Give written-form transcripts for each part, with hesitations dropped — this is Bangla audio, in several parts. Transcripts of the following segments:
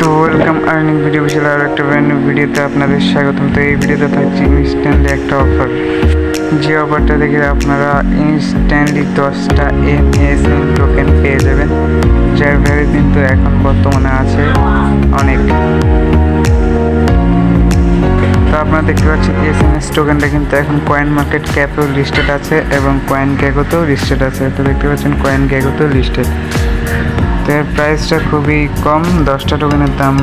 তো ওয়েলকাম আর্নিং ভিডিও বিশাল আর একটা ব্র্যান্ড নিউ ভিডিওতে আপনাদের স্বাগতম। তো এই ভিডিওতে থাকছে ইনস্ট্যান্টলি একটা অফার, যে অফারটা দেখে আপনারা ইনস্ট্যান্টলি 10টা NSN টোকেন পেয়ে যাবেন, যার ভ্যালু কিন্তু এখন বর্তমানে আছে অনেক। তো আপনারা দেখতে পাচ্ছেন SNS টোকেনটা কিন্তু এখন কয়েন মার্কেট ক্যাপেও লিস্টেড আছে এবং কয়েন গ্যাগোতেও লিস্টেড আছে। তো দেখতে পাচ্ছেন কয়েন গ্যাগোতেও লিস্টেড। তো এর প্রাইসটা খুবই কম, 10টা টোকেনের দাম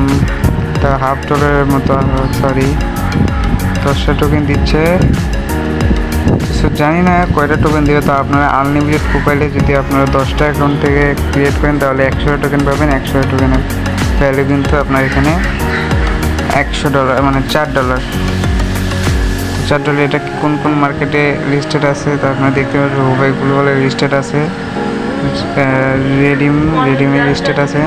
তা $1/2 মতো, সরি 10টা টোকেন দিচ্ছে। সো জানি না কয়টা টোকেন দেবে। তো আপনারা আনলিমিটেড প্রোফাইলে যদি আপনারা 10টা অ্যাকাউন্ট থেকে ক্রিয়েট করেন তাহলে 100 টোকেন পাবেন। 100 টোকেনের ভ্যালু কিন্তু আপনার এখানে $100 মানে $4। $4 এটা কোন কোন মার্কেটে লিস্টেড আছে তা আপনারা দেখতে পাবেন। উভয়গুলো বলে লিস্টেড আছে, রেডিমে লিস্টেড আছে।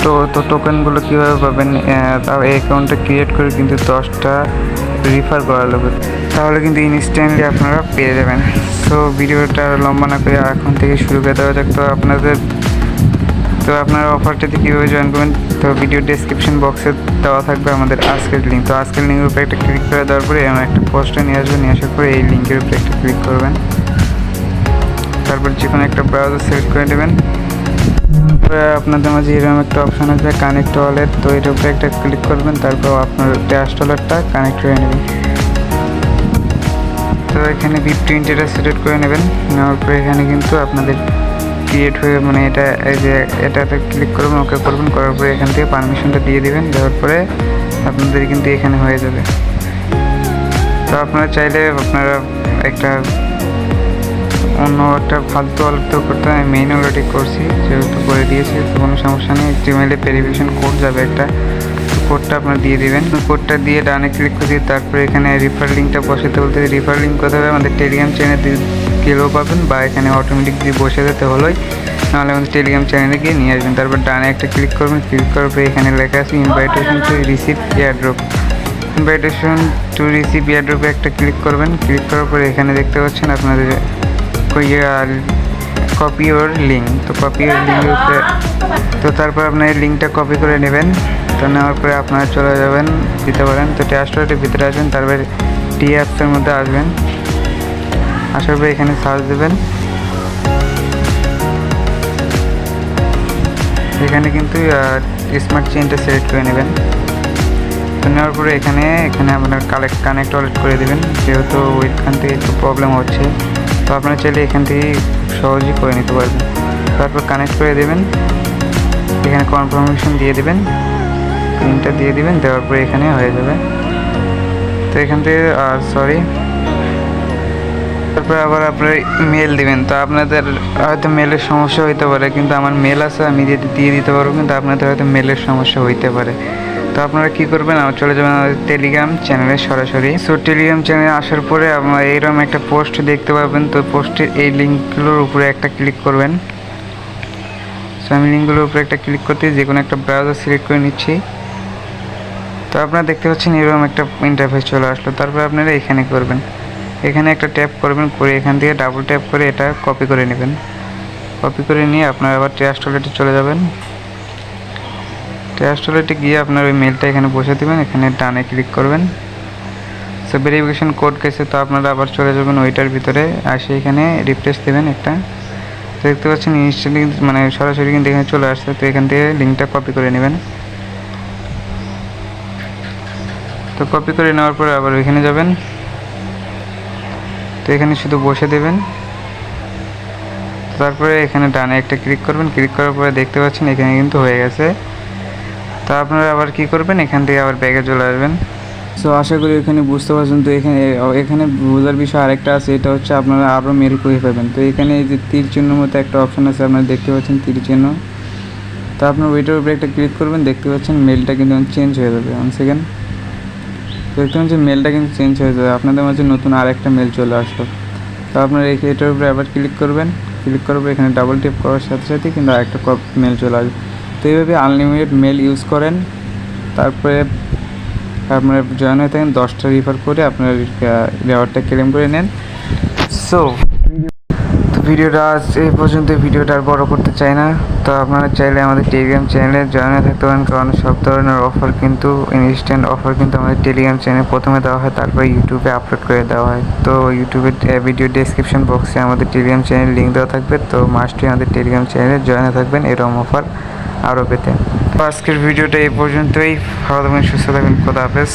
তো টোকেনগুলো কীভাবে পাবেন, তাও এই অ্যাকাউন্টটা ক্রিয়েট করে কিন্তু 10টা রিফার করা লাগবে, তাহলে কিন্তু ইনস্ট্যান্টলি আপনারা পেয়ে যাবেন। সো ভিডিওটা লম্বা না করে এখন থেকে শুরু করে দেওয়া যাক। তো আপনারা অফারটাতে কীভাবে জয়েন করবেন, তো ভিডিও ডেসক্রিপশন বক্সে দেওয়া থাকবে আমাদের আজকের লিঙ্ক। তো আজকের লিঙ্কের উপরে একটা ক্লিক করে দেওয়ার পরে আমার একটা পোস্টে নিয়ে আসবেন, নিয়ে আসার পরে এই লিঙ্কের উপরে একটা ক্লিক করবেন। তারপর যে কোনো একটা ব্রাউজার সিলেক্ট করে নেবেন। আপনাদের মাঝে এরকম একটা অপশান আছে কানেক্ট ওয়ালেট, তো এটার উপরে একটা ক্লিক করবেন। তারপর আপনার $10টা কানেক্ট করে নেবেন। তো এখানে VIP20টা সিলেক্ট করে নেবেন, নেওয়ার পরে এখানে কিন্তু আপনাদের ক্রিয়েট হয়ে মানে এটাতে ক্লিক করবেন, ওকে করবেন, করার পরে এখান থেকে পারমিশনটা দিয়ে দেবেন। দেওয়ার পরে আপনাদের কিন্তু এখানে হয়ে যাবে। তো আপনারা চাইলে আপনারা অন্য একটা ফালতু ওয়ালেট তো করতে, আমি মেইন ওয়ালেটই করছি, যেহেতু করে দিয়েছি তো কোনো সমস্যা নেই। জিমেইলে ভেরিফিকেশন কোড যাবে একটা, কোডটা আপনারা দিয়ে দেবেন। কোডটা দিয়ে ডানে ক্লিক করে দিয়ে তারপরে এখানে রিফার লিঙ্কটা বসাতে বলতে, রিফার লিঙ্ক কোথায় হবে আমাদের টেলিগ্রাম চ্যানেলে গেলেও পাবেন, বা এখানে অটোমেটিক দিয়ে বসে যেতে হলোই, নাহলে আমাদের টেলিগ্রাম চ্যানেলে গিয়ে নিয়ে আসবেন। তারপর ডানে একটা ক্লিক করবেন, ক্লিক করার পরে এখানে লেখা আছে invitation to receive AirDrop. Invitation to receive এয়ারড্রপে একটা ক্লিক করবেন। ক্লিক করার পরে এখানে দেখতে পাচ্ছেন আপনাদের কপি ওর লিঙ্ক। তো কপি ওর লিঙ্কের উপরে, তো তারপর আপনার এই লিঙ্কটা কপি করে নেবেন। তো নেওয়ার পরে আপনারা চলে যাবেন, দিতে পারেন। তো ট্যাস্টরের ভিতরে আসবেন, তারপরে অ্যাপসের মধ্যে আসবেন, আসার পরে এখানে সার্চ দেবেন। এখানে কিন্তু স্মার্ট চেইনটা সিলেক্ট করে নেবেন। তো নেওয়ার পরে এখানে আপনার কানেক্ট ওয়ালেট করে দেবেন, যেহেতু ওইখান থেকে একটু প্রবলেম হচ্ছে। তো আপনারা চাইলে এখান থেকে সহজেই করে নিতে পারবেন। তারপর কানেক্ট করে দেবেন, এখানে কনফার্মেশন দিয়ে দেবেন, পিনটা দিয়ে দিবেন, দেওয়ার পরে এখানে হয়ে যাবে। তো এখান থেকে তারপরে আবার আপনার মেল দিবেন। তো আপনাদের হয়তো মেলের সমস্যা হইতে পারে, কিন্তু আমার মেল আছে, আমি দিয়ে দিতে পারবো, কিন্তু আপনাদের হয়তো মেলের সমস্যা হইতে পারে। তো আপনারা কী করবেন, চলে যাবেন আমাদের টেলিগ্রাম চ্যানেলে সরাসরি। সো টেলিগ্রাম চ্যানেলে আসার পরে আপনারা এইরকম একটা পোস্ট দেখতে পাবেন। তো পোস্টের এই লিঙ্কগুলোর উপরে একটা ক্লিক করবেন। সো আমি লিঙ্কগুলোর উপরে একটা ক্লিক করতে যে কোনো একটা ব্রাউজার সিলেক্ট করে নিচ্ছি। তো আপনারা দেখতে পাচ্ছেন এরকম একটা ইন্টারফেস চলে আসলো। তারপরে আপনারা এখানে করবেন, এখানে একটা ট্যাপ করবেন, করে এখান থেকে ডাবল ট্যাপ করে এটা কপি করে নেবেন। কপি করে নিয়ে আপনারা আবার ট্রাস্ট ওয়ালেটে চলে যাবেন। ট্রাস্ট ওয়ালেটে গিয়ে আপনার ওই মেলটা এখানে বসে দেবেন, এখানে ডানে ক্লিক করবেন। সো ভেরিফিকেশন কোড গেছে, তো আপনারা আবার চলে যাবেন ওইটার ভিতরে, আসে এখানে রিফ্রেশ দেবেন একটা। তো দেখতে পাচ্ছেন ইনস্ট্যান্টলি মানে সরাসরি কিন্তু এখানে চলে আসছে। তো এখান থেকে লিঙ্কটা কপি করে নেবেন। তো কপি করে নেওয়ার পরে আবার ওইখানে যাবেন, তো এখানে শুধু বসে দেবেন। তারপরে এখানে ডানে একটা ক্লিক করবেন, ক্লিক করার পরে দেখতে পাচ্ছেন এখানে কিন্তু হয়ে গেছে। তো আপনারা আবার কি করবেন, এখান থেকে আবার ব্যাগে চলে আসবেন। সো আশা করি এখানে বুঝতে পারছেন। তো এখানে বোঝার বিষয় আরেকটা আছে, এটা হচ্ছে আপনারা আরও মেল করে পাবেন। তো এখানে এই যে তীর চিহ্নের মতো একটা অপশান আছে, আপনারা দেখতে পাচ্ছেন তীর চিহ্ন। তো আপনার ওইটার উপরে একটা ক্লিক করবেন, দেখতে পাচ্ছেন মেলটা কিন্তু চেঞ্জ হয়ে যাবে। 1 সেকেন্ড, দেখতে পাচ্ছেন মেলটা কিন্তু চেঞ্জ হয়ে যাবে, আপনাদের মাঝে নতুন আরেকটা মেল চলে আসলো। তো আপনারা এটার উপরে আবার ক্লিক করবেন, ক্লিক করার পর এখানে ডাবল টিপ করার সাথে সাথে কিন্তু আরেকটা মেল চলে আসবে। তো এইভাবে আনলিমিটেড মেল ইউজ করেন, তারপরে আপনারা জয়েন হয়ে থাকেন, 10টা রিফার করে আপনার রেওয়ার্ডটা ক্লেম করে নেন। সো ভিডিওটা আজ এই পর্যন্ত, ভিডিওটা আর বড় করতে চাই না। তো আপনারা চাইলে আমাদের টেলিগ্রাম চ্যানেলে জয়েন হয়ে থাকতে পারেন, কারণ সব ধরনের অফার কিন্তু ইনস্ট্যান্ট অফার কিন্তু আমাদের টেলিগ্রাম চ্যানেলে প্রথমে দেওয়া হয়, তারপরে ইউটিউবে আপলোড করে দেওয়া হয়। তো ইউটিউবের ভিডিও ডেসক্রিপশন বক্সে আমাদের টেলিগ্রাম চ্যানেলের লিঙ্ক দেওয়া থাকবে। তো মাস্টলি আমাদের টেলিগ্রাম চ্যানেলে জয়েন হয়ে থাকবেন এরকম অফার আরও পেতে। তো আজকের ভিডিওটা এই পর্যন্তই। ভালো থাকবেন, সুস্থ থাকবেন, খোদা হাফেজ।